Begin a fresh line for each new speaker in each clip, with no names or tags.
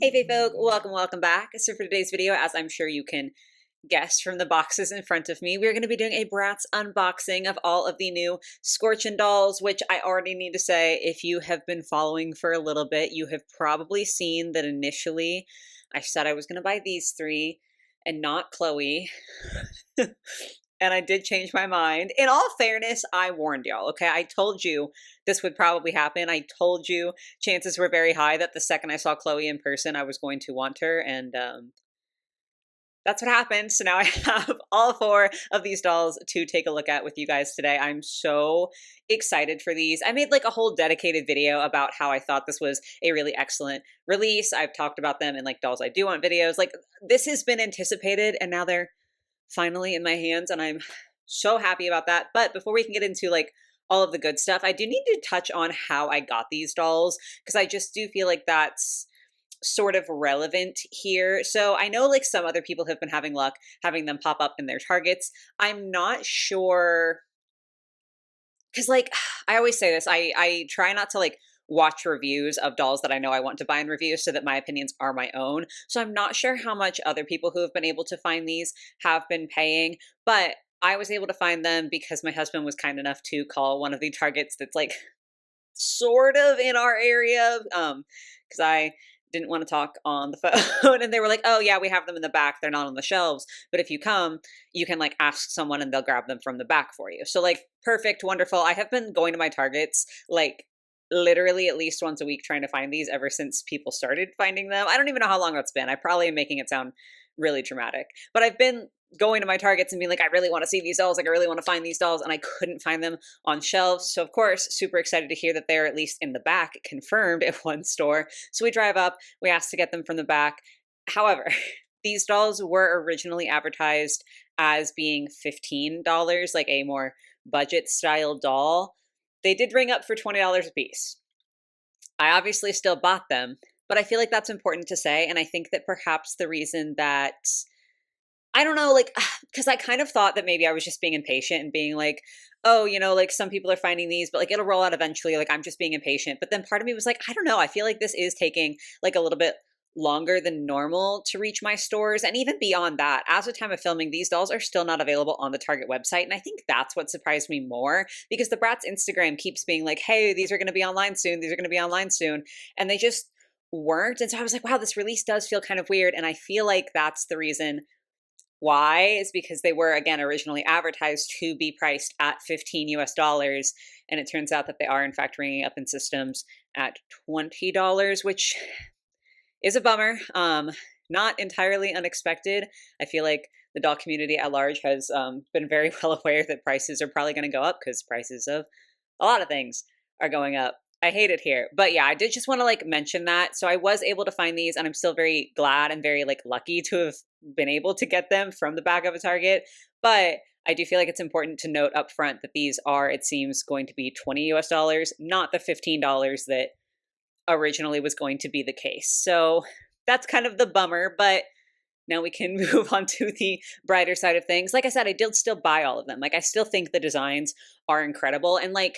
Hey Fae folk, welcome back. So for today's video, as I'm sure you can guess from the boxes in front of me, we're going to be doing a Bratz unboxing of all of the new Scorchin dolls, which I already need to say, if you have been following for a little bit, you have probably seen that initially I said I was going to buy these three and not Chloe. And I did change my mind. In all fairness, I warned y'all, okay? I told you this would probably happen. I told you chances were very high that the second I saw Chloe in person, I was going to want her. And that's what happened. So now I have all four of these dolls to take a look at with you guys today. I'm so excited for these. I made like a whole dedicated video about how I thought this was a really excellent release. I've talked about them in like Dolls I Do Want videos. Like this has been anticipated and now they're finally in my hands and I'm so happy about that. But before we can get into like all of the good stuff, I do need to touch on how I got these dolls because I just do feel like that's sort of relevant here. So I know like some other people have been having luck having them pop up in their targets. I'm not sure because like I always say this, I try not to like watch reviews of dolls that I know I want to buy in reviews so that my opinions are my own. So I'm not sure how much other people who have been able to find these have been paying, but I was able to find them because my husband was kind enough to call one of the targets that's like sort of in our area because I didn't want to talk on the phone and they were like, oh yeah, we have them in the back, they're not on the shelves, but if you come you can like ask someone and they'll grab them from the back for you. So like perfect, wonderful. I have been going to my targets like literally at least once a week trying to find these ever since people started finding them. I don't even know how long that's been. I probably am making it sound really dramatic, but I've been going to my targets and being like, I really want to see these dolls. Like I really want to find these dolls. And I couldn't find them on shelves. So of course, super excited to hear that they're at least in the back, confirmed at one store. So we drive up, we asked to get them from the back. However, these dolls were originally advertised as being $15, like a more budget style doll. They did ring up for $20 a piece. I obviously still bought them, but I feel like that's important to say. And I think that perhaps the reason that I don't know, like, because I kind of thought that maybe I was just being impatient and being like, oh, you know, like some people are finding these, but like it'll roll out eventually. Like I'm just being impatient. But then part of me was like, I don't know. I feel like this is taking like a little bit longer than normal to reach my stores. And even beyond that, as of time of filming, these dolls are still not available on the Target website. And I think that's what surprised me more because the Bratz Instagram keeps being like, hey, these are going to be online soon. These are going to be online soon. And they just weren't. And so I was like, wow, this release does feel kind of weird. And I feel like that's the reason why is because they were, again, originally advertised to be priced at 15 US dollars. And it turns out that they are, in fact, ringing up in systems at $20, which is a bummer. Not entirely unexpected. I feel like the doll community at large has been very well aware that prices are probably going to go up because prices of a lot of things are going up. I hate it here. But yeah, I did just want to like mention that. So I was able to find these and I'm still very glad and very like lucky to have been able to get them from the back of a Target. But I do feel like it's important to note up front that these are, it seems, going to be 20 US dollars, not the $15 that originally was going to be the case. So that's kind of the bummer, but now we can move on to the brighter side of things. Like I said, I did still buy all of them. Like I still think the designs are incredible. And like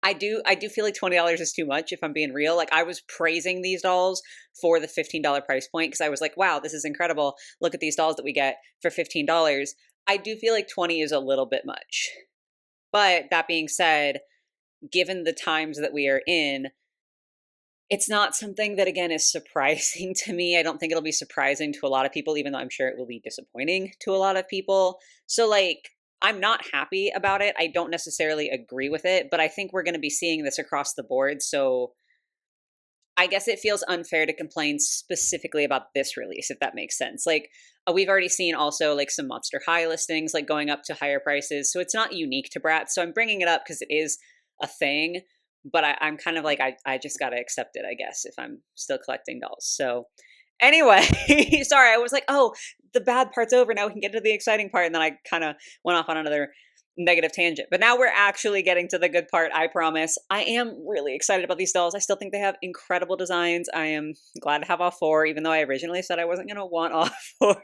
I do feel like $20 is too much if I'm being real. Like I was praising these dolls for the $15 price point because I was like, wow, this is incredible. Look at these dolls that we get for $15. I do feel like 20 is a little bit much. But that being said, given the times that we are in, it's not something that, again, is surprising to me. I don't think it'll be surprising to a lot of people, even though I'm sure it will be disappointing to a lot of people. So like, I'm not happy about it. I don't necessarily agree with it, but I think we're going to be seeing this across the board. So I guess it feels unfair to complain specifically about this release, if that makes sense. Like we've already seen also like some Monster High listings, like going up to higher prices. So it's not unique to Bratz. So I'm bringing it up because it is a thing, but I'm kind of like, I just got to accept it, I guess, if I'm still collecting dolls. So anyway, sorry, I was like, oh, the bad part's over. Now we can get to the exciting part. And then I kind of went off on another negative tangent. But now we're actually getting to the good part, I promise. I am really excited about these dolls. I still think they have incredible designs. I am glad to have all four, even though I originally said I wasn't going to want all four.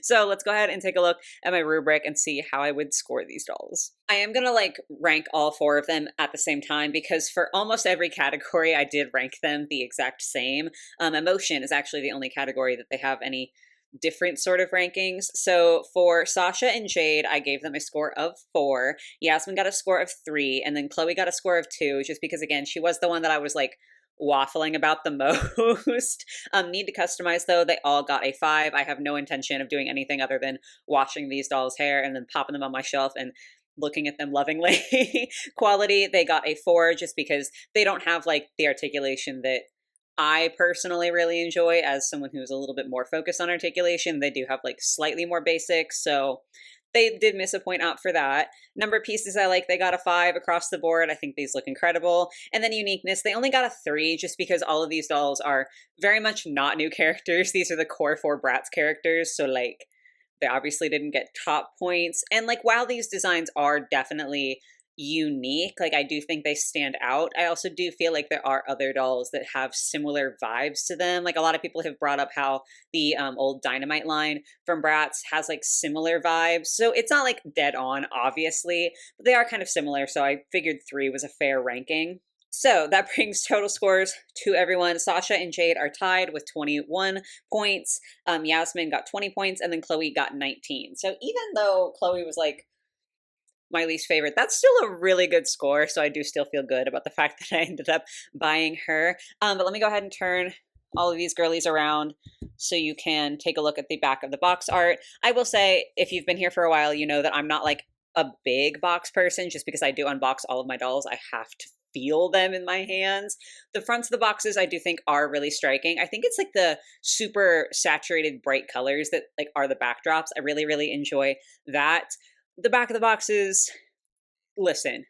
So let's go ahead and take a look at my rubric and see how I would score these dolls. I am going to like rank all four of them at the same time because for almost every category, I did rank them the exact same. Emotion is actually the only category that they have any different sort of rankings. So for Sasha and Jade, I gave them a score of 4. Yasmin got a score of 3, and then Chloe got a score of 2, just because again, she was the one that I was like waffling about the most. Need to customize though, they all got a 5. I have no intention of doing anything other than washing these dolls' hair and then popping them on my shelf and looking at them lovingly. Quality, they got a 4 just because they don't have like the articulation that I personally really enjoy as someone who's a little bit more focused on articulation. They do have like slightly more basics, so they did miss a point out for that. Number of pieces I like, they got a 5 across the board. I think these look incredible. And then uniqueness, they only got a 3 just because all of these dolls are very much not new characters. These are the core 4 Bratz characters, so like they obviously didn't get top points. And like while these designs are definitely unique, like I do think they stand out, I also do feel like there are other dolls that have similar vibes to them. Like a lot of people have brought up how the old Dynamite line from Bratz has like similar vibes, so it's not like dead on obviously, but they are kind of similar, so I figured 3 was a fair ranking. So that brings total scores to everyone. Sasha and Jade are tied with 21 points. Yasmin got 20 points, and then Chloe got 19. So even though Chloe was like my least favorite, that's still a really good score. So I do still feel good about the fact that I ended up buying her. But let me go ahead and turn all of these girlies around so you can take a look at the back of the box art. I will say, if you've been here for a while, you know that I'm not like a big box person. Just because I do unbox all of my dolls, I have to feel them in my hands. The fronts of the boxes I do think are really striking. I think it's like the super saturated bright colors that like are the backdrops. I really, really enjoy that. The back of the boxes, listen,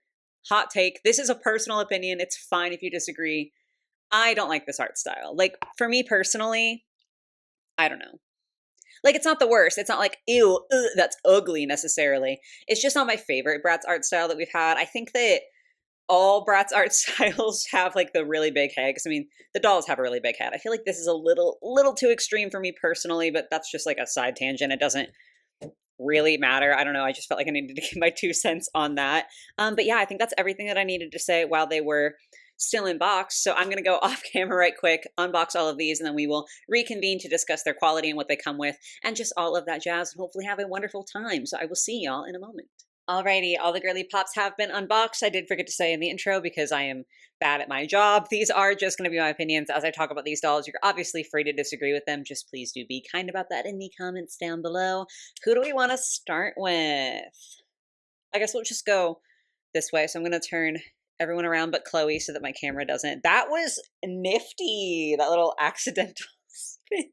hot take. This is a personal opinion. It's fine if you disagree. I don't like this art style. Like, for me personally, I don't know. Like, it's not the worst. It's not like, ew, ugh, that's ugly necessarily. It's just not my favorite Bratz art style that we've had. I think that all Bratz art styles have like the really big head. Because I mean, the dolls have a really big head. I feel like this is a little too extreme for me personally, but that's just like a side tangent. It doesn't really matter. I don't know. I just felt like I needed to give my 2 cents on that. But yeah, I think that's everything that I needed to say while they were still in box. So I'm going to go off camera right quick, unbox all of these, and then we will reconvene to discuss their quality and what they come with and just all of that jazz, and hopefully have a wonderful time. So I will see y'all in a moment. Alrighty, all the girly pops have been unboxed. I did forget to say in the intro because I am bad at my job. These are just going to be my opinions as I talk about these dolls. You're obviously free to disagree with them. Just please do be kind about that in the comments down below. Who do we want to start with? I guess we'll just go this way. So I'm going to turn everyone around but Chloe so that my camera doesn't. That was nifty, that little accidental spin.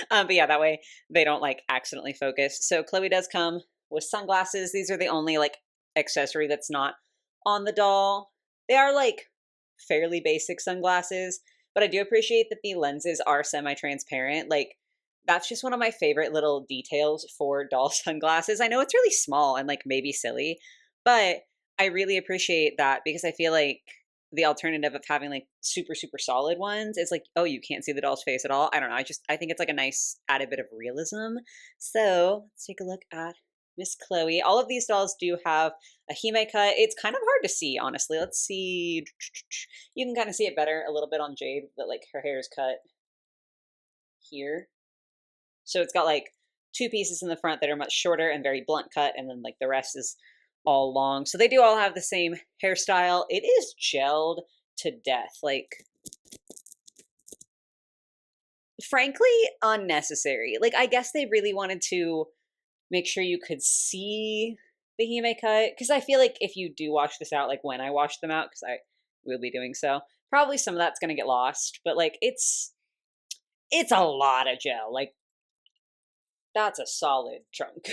But yeah, that way they don't like accidentally focus. So Chloe does come with sunglasses. These are the only like accessory that's not on the doll. They are like fairly basic sunglasses, but I do appreciate that the lenses are semi-transparent. Like that's just one of my favorite little details for doll sunglasses. I know it's really small and like maybe silly, but I really appreciate that because I feel like the alternative of having like super solid ones is like, oh, you can't see the doll's face at all. I don't know. I think it's like a nice added bit of realism. So let's take a look at Miss Chloe. All of these dolls do have a hime cut. It's kind of hard to see, honestly. Let's see. You can kind of see it better a little bit on Jade, but like her hair is cut here. So it's got like 2 pieces in the front that are much shorter and very blunt cut, and then like the rest is all long. So they do all have the same hairstyle. It is gelled to death. Like, frankly, unnecessary. Like, I guess they really wanted to make sure you could see the hime cut, because I feel like if you do wash this out, like when I wash them out, because I will be doing so, probably some of that's going to get lost, but like it's a lot of gel. Like, that's a solid chunk.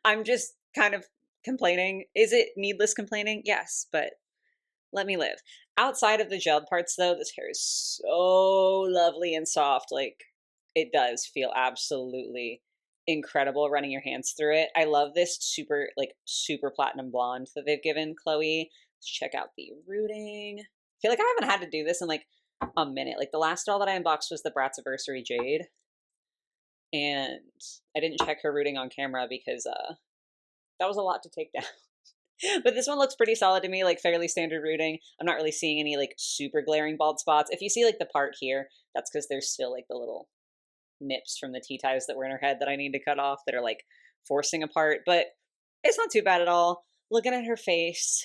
I'm just kind of complaining. Is it needless complaining? Yes, but let me live. Outside of the gelled parts though, this hair is so lovely and soft. Like, it does feel absolutely incredible running your hands through it. I love this super, like, super platinum blonde that they've given Chloe. Let's check out the rooting. I feel like I haven't had to do this in like a minute. Like the last doll that I unboxed was the Bratz Jade, and I didn't check her rooting on camera because that was a lot to take down. But this one looks pretty solid to me, like fairly standard rooting. I'm not really seeing any like super glaring bald spots. If you see like the part here, that's because there's still like the little nips from the T-ties that were in her head that I need to cut off that are like forcing apart, but it's not too bad at all. Looking at her face,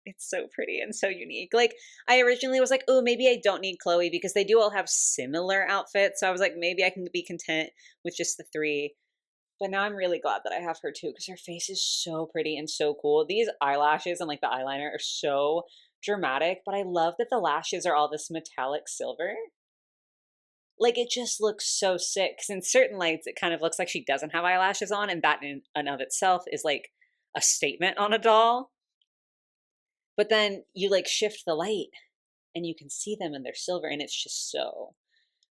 it's so pretty and so unique. Like, I originally was like, oh, maybe I don't need Chloe because they do all have similar outfits. So I was like, maybe I can be content with just the three. But now I'm really glad that I have her too because her face is so pretty and so cool. These eyelashes and like the eyeliner are so dramatic, but I love that the lashes are all this metallic silver. Like, it just looks so sick because in certain lights it kind of looks like she doesn't have eyelashes on, and that in and of itself is like a statement on a doll. But then you like shift the light and you can see them and they're silver, and it's just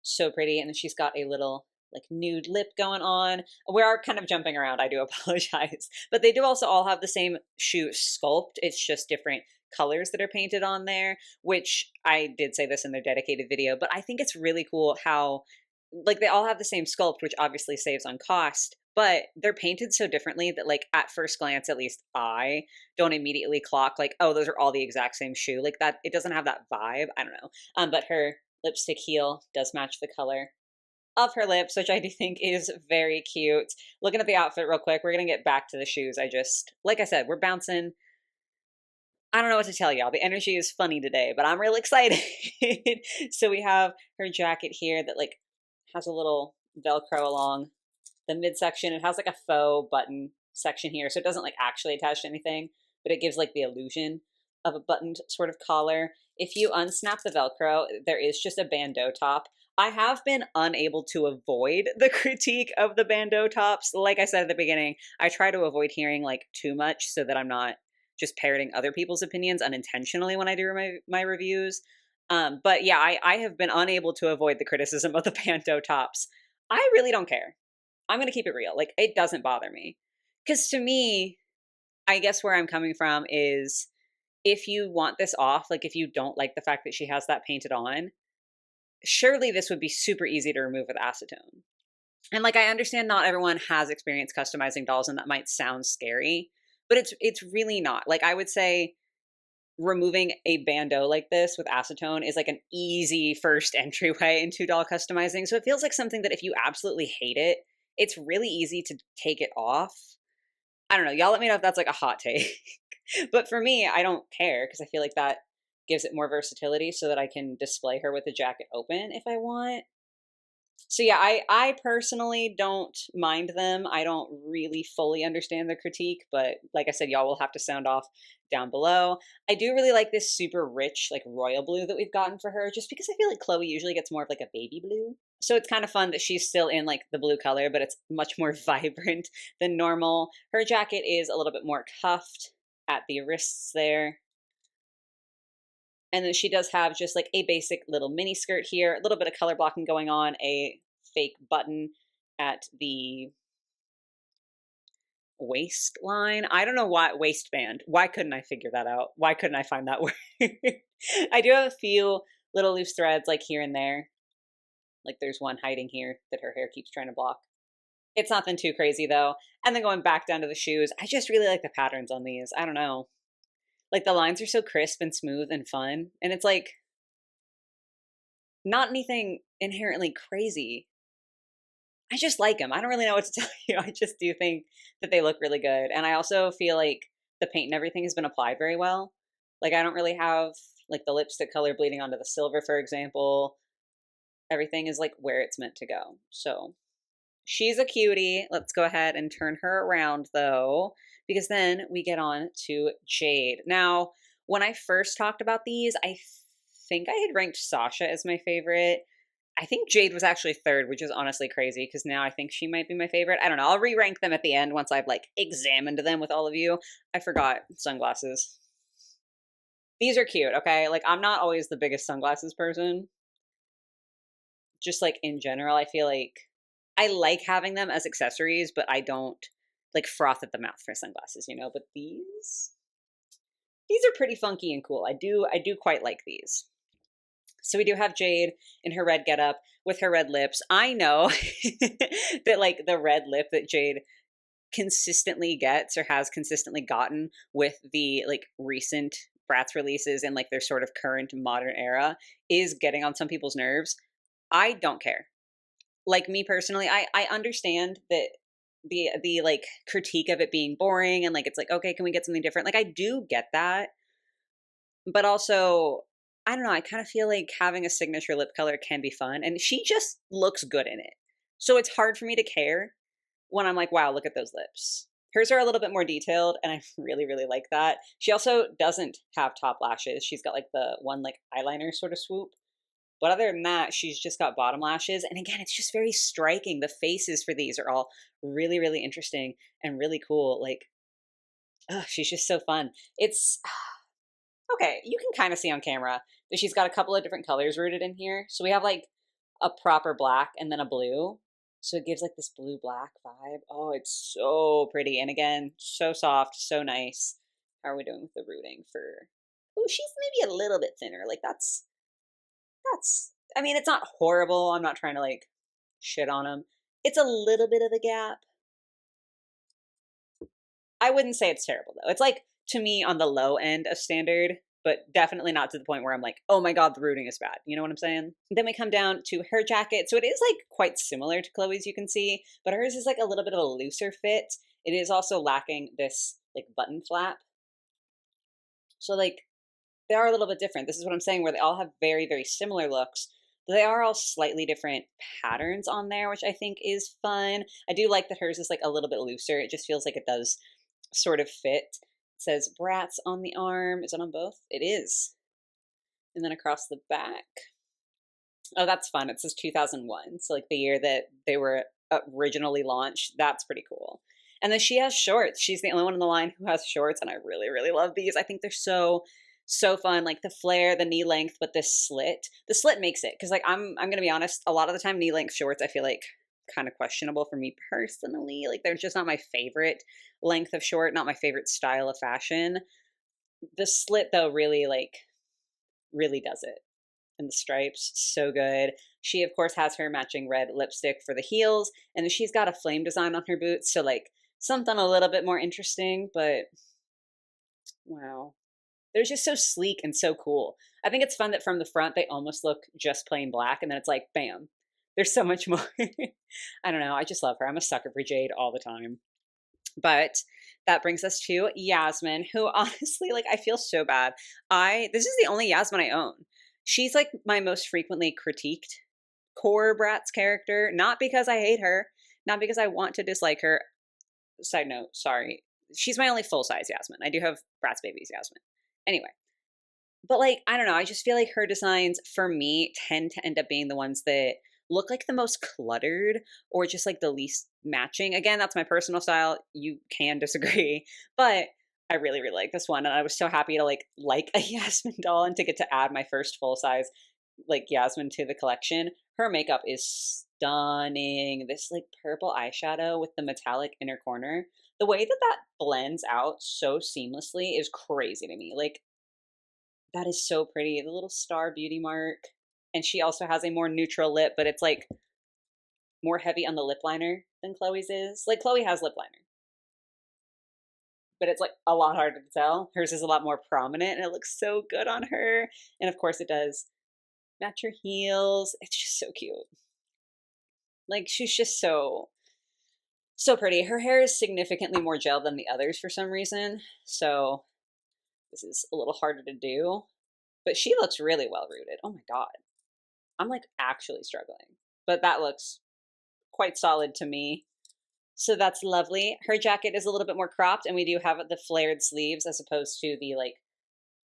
so pretty. And then she's got a little like nude lip going on. We are kind of jumping around, I do apologize. But they do also all have the same shoe sculpt. It's just different colors that are painted on there, which I did say this in their dedicated video, but I think it's really cool how like they all have the same sculpt, which obviously saves on cost, but they're painted so differently that like at first glance, at least I don't immediately clock like, oh, those are all the exact same shoe. Like that, it doesn't have that vibe. I don't know. But her lipstick heel does match the color of her lips, which I do think is very cute. Looking at the outfit real quick, we're gonna get back to the shoes. Like I said, we're bouncing. I don't know what to tell y'all. The energy is funny today, but I'm really excited. So we have her jacket here that like has a little Velcro along the midsection. It has like a faux button section here, so it doesn't like actually attach to anything, but it gives like the illusion of a buttoned sort of collar. If you unsnap the Velcro, there is just a bandeau top. I have been unable to avoid the critique of the bandeau tops. Like I said at the beginning, I try to avoid hearing like too much so that I'm not just parroting other people's opinions unintentionally when I do my reviews. But yeah, I have been unable to avoid the criticism of the bandeau tops. I really don't care. I'm going to keep it real. Like, it doesn't bother me. Because to me, I guess where I'm coming from is if you want this off, like if you don't like the fact that she has that painted on, surely this would be super easy to remove with acetone. And like, I understand not everyone has experience customizing dolls and that might sound scary, but it's really not. Like, I would say removing a bandeau like this with acetone is like an easy first entryway into doll customizing. So it feels like something that if you absolutely hate it, it's really easy to take it off. I don't know. Y'all let me know if that's like a hot take. But for me, I don't care because I feel like that gives it more versatility so that I can display her with the jacket open if I want. So yeah, I personally don't mind them. I don't really fully understand the critique, but like I said, y'all will have to sound off down below. I do really like this super rich, like royal blue that we've gotten for her, just because I feel like Chloe usually gets more of like a baby blue. So it's kind of fun that she's still in like the blue color, but it's much more vibrant than normal. Her jacket is a little bit more cuffed at the wrists there. And then she does have just like a basic little mini skirt here, a little bit of color blocking going on, a fake button at the waistline. I don't know why waistband. Why couldn't I figure that out? Why couldn't I find that word? I do have a few little loose threads like here and there. Like there's one hiding here that her hair keeps trying to block. It's nothing too crazy though. And then going back down to the shoes, I just really like the patterns on these. I don't know. Like the lines are so crisp and smooth and fun. And it's like not anything inherently crazy. I just like them. I don't really know what to tell you. I just do think that they look really good. And I also feel like the paint and everything has been applied very well. Like I don't really have like the lipstick color bleeding onto the silver, for example. Everything is like where it's meant to go. So she's a cutie. Let's go ahead and turn her around though, because then we get on to Jade. Now, when I first talked about these, I think I had ranked Sasha as my favorite. I think Jade was actually third, which is honestly crazy because now I think she might be my favorite. I don't know. I'll re-rank them at the end once I've like examined them with all of you. I forgot sunglasses. These are cute, okay? Like I'm not always the biggest sunglasses person. Just like in general, I feel like I like having them as accessories, but I don't like froth at the mouth for sunglasses, you know, but these are pretty funky and cool. I do quite like these. So we do have Jade in her red getup with her red lips. I know that like the red lip that Jade consistently gets or has consistently gotten with the like recent Bratz releases and like their sort of current modern era is getting on some people's nerves. I don't care. Like me personally, I understand that the like critique of it being boring and like it's like okay, can we get something different? Like I do get that, but also I don't know, I kind of feel like having a signature lip color can be fun and she just looks good in it. So it's hard for me to care when I'm like, wow, look at those lips. Hers are a little bit more detailed and I really really like that. She also doesn't have top lashes. She's got like the one like eyeliner sort of swoop. But other than that, she's just got bottom lashes. And again, it's just very striking. The faces for these are all really, really interesting and really cool. Like, she's just so fun. It's okay. You can kind of see on camera that she's got a couple of different colors rooted in here. So we have like a proper black and then a blue. So it gives like this blue black vibe. Oh, it's so pretty. And again, so soft, so nice. How are we doing with the rooting for? Oh, she's maybe a little bit thinner. Like that's I mean, it's not horrible. I'm not trying to like shit on them. It's a little bit of a gap. I wouldn't say it's terrible though. It's like to me on the low end of standard, but definitely not to the point where I'm like, oh my god, the rooting is bad. You know what I'm saying? Then we come down to her jacket. So it is like quite similar to Chloe's, you can see, but hers is like a little bit of a looser fit. It is also lacking this like button flap. So like they are a little bit different. This is what I'm saying, where they all have very, very similar looks. But they are all slightly different patterns on there, which I think is fun. I do like that hers is like a little bit looser. It just feels like it does sort of fit. It says Bratz on the arm. Is it on both? It is. And then across the back. Oh, that's fun. It says 2001. So like the year that they were originally launched. That's pretty cool. And then she has shorts. She's the only one in the line who has shorts. And I really, really love these. I think they're so fun, like the flare, the knee length, but this slit, the slit makes it because like I'm gonna be honest, a lot of the time knee length shorts I feel like kind of questionable for me personally. Like they're just not my favorite length of short, not my favorite style of fashion. The slit though really does it, and the stripes so good. She of course has her matching red lipstick for the heels, and she's got a flame design on her boots, so like something a little bit more interesting, but wow. They're just so sleek and so cool. I think it's fun that from the front they almost look just plain black, and then it's like, bam, there's so much more. I don't know. I just love her. I'm a sucker for Jade all the time. But that brings us to Yasmin, who honestly, like, I feel so bad. This is the only Yasmin I own. She's like my most frequently critiqued core Bratz character, not because I hate her, not because I want to dislike her. Side note, sorry. She's my only full size Yasmin. I do have Bratz Babies Yasmin. Anyway, but like, I don't know, I just feel like her designs for me tend to end up being the ones that look like the most cluttered or just like the least matching. Again, that's my personal style. You can disagree, but I really, really like this one. And I was so happy to like a Yasmin doll and to get to add my first full size like Yasmin to the collection. Her makeup is stunning. This like purple eyeshadow with the metallic inner corner. The way that that blends out so seamlessly is crazy to me. Like, that is so pretty. The little star beauty mark. And she also has a more neutral lip, but it's like more heavy on the lip liner than Chloe's is. Like, Chloe has lip liner, but it's like a lot harder to tell. Hers is a lot more prominent and it looks so good on her. And of course, it does match her heels. It's just so cute. Like, she's just so pretty. Her hair is significantly more gel than the others for some reason. So this is a little harder to do. But she looks really well rooted. Oh my god. I'm like actually struggling. But that looks quite solid to me. So that's lovely. Her jacket is a little bit more cropped, and we do have the flared sleeves as opposed to the like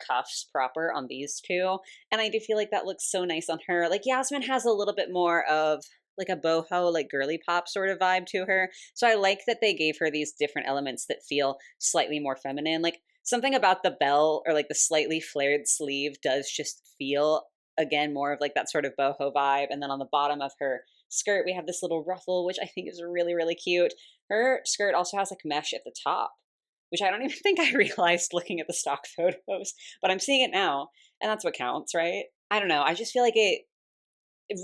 cuffs proper on these two. And I do feel like that looks so nice on her. Like Yasmin has a little bit more of like a boho, like girly pop sort of vibe to her. So I like that they gave her these different elements that feel slightly more feminine. Like something about the bell or like the slightly flared sleeve does just feel, again, more of like that sort of boho vibe. And then on the bottom of her skirt, we have this little ruffle, which I think is really, really cute. Her skirt also has like mesh at the top, which I don't even think I realized looking at the stock photos, but I'm seeing it now, and that's what counts, right? I don't know. I just feel like it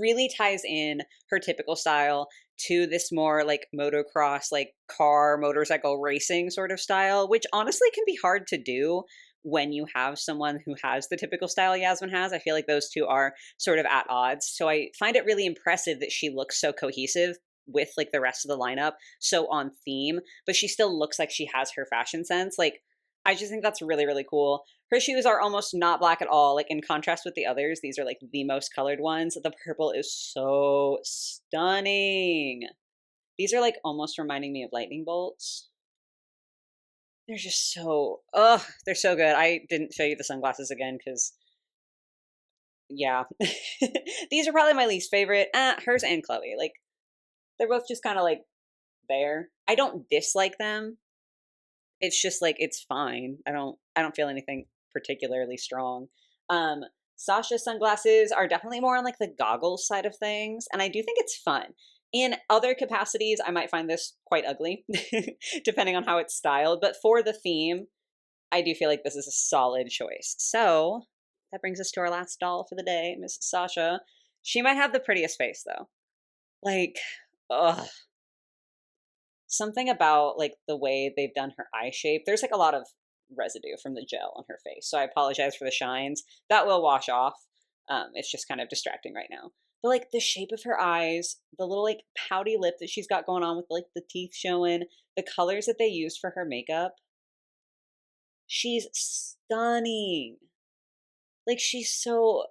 really ties in her typical style to this more like motocross, like car, motorcycle racing sort of style, which honestly can be hard to do when you have someone who has the typical style Yasmin has. I feel like those two are sort of at odds. So I find it really impressive that she looks so cohesive with like the rest of the lineup, so on theme, but she still looks like she has her fashion sense. Like, I just think that's really, really cool. Her shoes are almost not black at all. Like in contrast with the others, these are like the most colored ones. The purple is so stunning. These are like almost reminding me of lightning bolts. They're just so, ugh, they're so good. I didn't show you the sunglasses again because, yeah. These are probably my least favorite. Hers and Chloe. Like, they're both just kind of like there. I don't dislike them. It's just like it's fine. I don't feel anything particularly strong. Um Sasha's sunglasses are definitely more on like the goggles side of things, and I do think it's fun. In other capacities, I might find this quite ugly, depending on how it's styled, but for the theme, I do feel like this is a solid choice. So that brings us to our last doll for the day, Miss Sasha. She might have the prettiest face though. Like, ugh, something about like the way they've done her eye shape. There's like a lot of residue from the gel on her face, so I apologize for the shines. That will wash off. It's just kind of distracting right now. But like the shape of her eyes, the little like pouty lip that she's got going on with like the teeth showing, the colors that they used for her makeup, she's stunning. Like she's so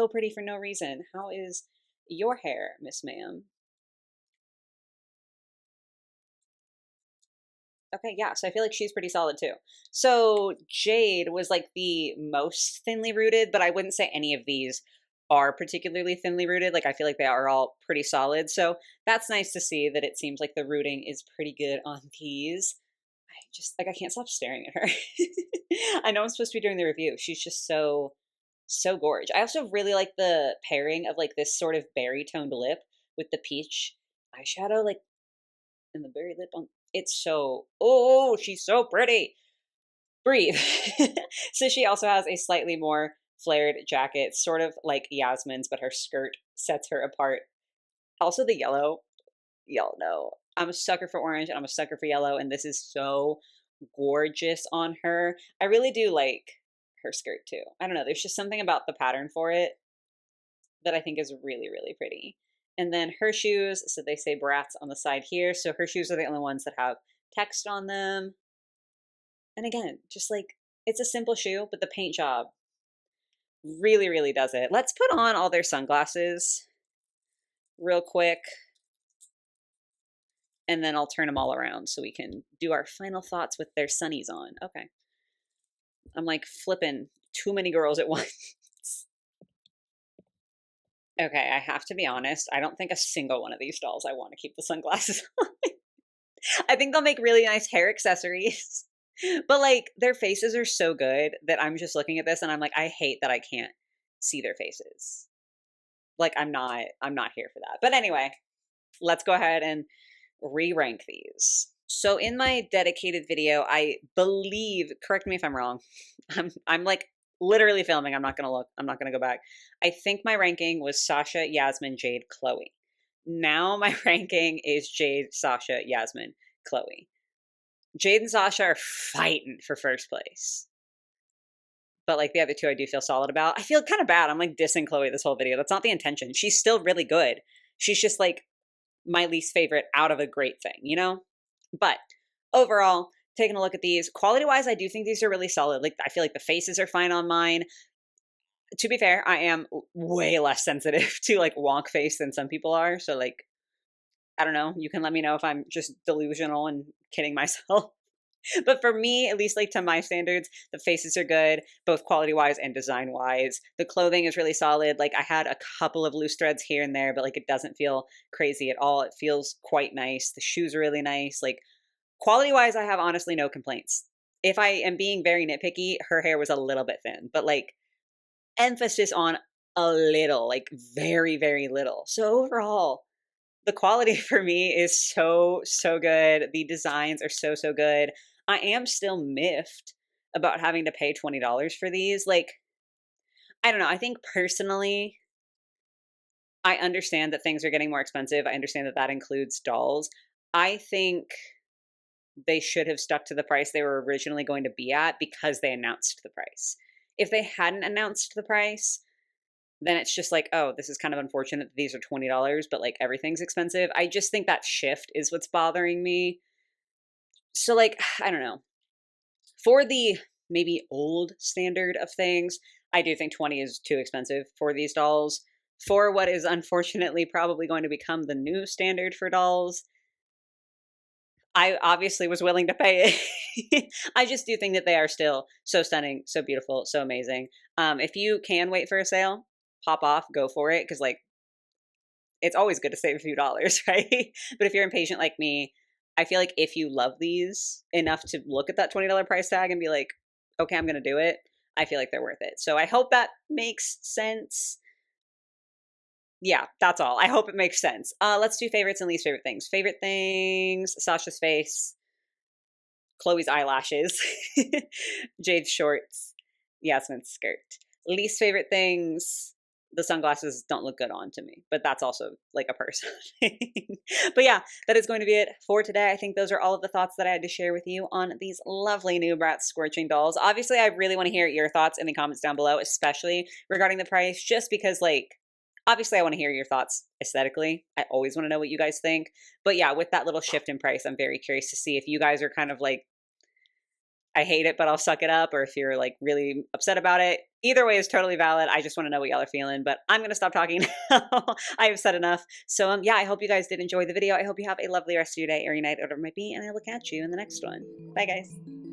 pretty for no reason. How is your hair, Miss Ma'am? Okay, yeah, so I feel like she's pretty solid too. So Jade was like the most thinly rooted, but I wouldn't say any of these are particularly thinly rooted. Like I feel like they are all pretty solid. So that's nice to see that it seems like the rooting is pretty good on these. I just like I can't stop staring at her. I know I'm supposed to be doing the review. She's just so gorgeous. I also really like the pairing of like this sort of berry toned lip with the peach eyeshadow. Like and the berry lip on it's so oh she's so pretty. Breathe. So she also has a slightly more flared jacket, sort of like Yasmin's, but her skirt sets her apart. Also the yellow, y'all know I'm a sucker for orange and I'm a sucker for yellow, and this is so gorgeous on her. I really do like her skirt too. I don't know, there's just something about the pattern for it that I think is really, really pretty. And then her shoes, so they say Bratz on the side here. So her shoes are the only ones that have text on them. And again, just like it's a simple shoe, but the paint job really, really does it. Let's put on all their sunglasses real quick. And then I'll turn them all around so we can do our final thoughts with their sunnies on. Okay. I'm like flipping too many girls at once. Okay, I have to be honest. I don't think a single one of these dolls I want to keep the sunglasses on. I think they'll make really nice hair accessories. But like their faces are so good that I'm just looking at this and I'm like, I hate that I can't see their faces. Like I'm not here for that. But anyway, let's go ahead and re-rank these. So in my dedicated video, I believe, correct me if I'm wrong. I'm like literally filming. I'm not going to look. I'm not going to go back. I think my ranking was Sasha, Yasmin, Jade, Chloe. Now my ranking is Jade, Sasha, Yasmin, Chloe. Jade and Sasha are fighting for first place. But like the other two I do feel solid about. I feel kind of bad. I'm like dissing Chloe this whole video. That's not the intention. She's still really good. She's just like my least favorite out of a great thing, you know? But overall, taking a look at these, quality wise, I do think these are really solid. Like I feel like the faces are fine on mine. To be fair, I am way less sensitive to like wonk face than some people are. So like, I don't know. You can let me know if I'm just delusional and kidding myself. But for me, at least like to my standards, the faces are good, both quality wise and design wise. The clothing is really solid. Like I had a couple of loose threads here and there, but like it doesn't feel crazy at all. It feels quite nice. The shoes are really nice. Like quality wise, I have honestly no complaints. If I am being very nitpicky, her hair was a little bit thin, but like emphasis on a little, like very, very little. So overall, The quality for me is so, so good. The designs are so, so good. I am still miffed about having to pay $20 for these. Like, I don't know. I think personally, I understand that things are getting more expensive. I understand that that includes dolls. I think they should have stuck to the price they were originally going to be at because they announced the price. If they hadn't announced the price, then it's just like, oh, this is kind of unfortunate that these are $20, but like everything's expensive. I just think that shift is what's bothering me. So, like, I don't know. For the maybe old standard of things, I do think 20 is too expensive for these dolls. For what is unfortunately probably going to become the new standard for dolls, I obviously was willing to pay it. I just do think that they are still so stunning, so beautiful, so amazing. If you can wait for a sale, pop off, go for it, because like it's always good to save a few dollars, right? But if you're impatient like me, I feel like if you love these enough to look at that $20 price tag and be like, okay, I'm going to do it, I feel like they're worth it. So I hope that makes sense. Yeah, that's all. I hope it makes sense. Let's do favorites and least favorite things. Favorite things, Sasha's face, Chloe's eyelashes, Jade's shorts, Yasmin's skirt. Least favorite things, the sunglasses don't look good on to me, but that's also like a personal thing. But yeah, that is going to be it for today. I think those are all of the thoughts that I had to share with you on these lovely new Bratz Scorching dolls. Obviously, I really want to hear your thoughts in the comments down below, especially regarding the price, just because like, obviously I want to hear your thoughts aesthetically. I always want to know what you guys think. But yeah, with that little shift in price, I'm very curious to see if you guys are kind of like, I hate it, but I'll suck it up, or if you're like really upset about it. Either way is totally valid. I just want to know what y'all are feeling, but I'm going to stop talking now. I have said enough. So yeah, I hope you guys did enjoy the video. I hope you have a lovely rest of your day or your night, whatever it might be, and I will catch you in the next one. Bye guys.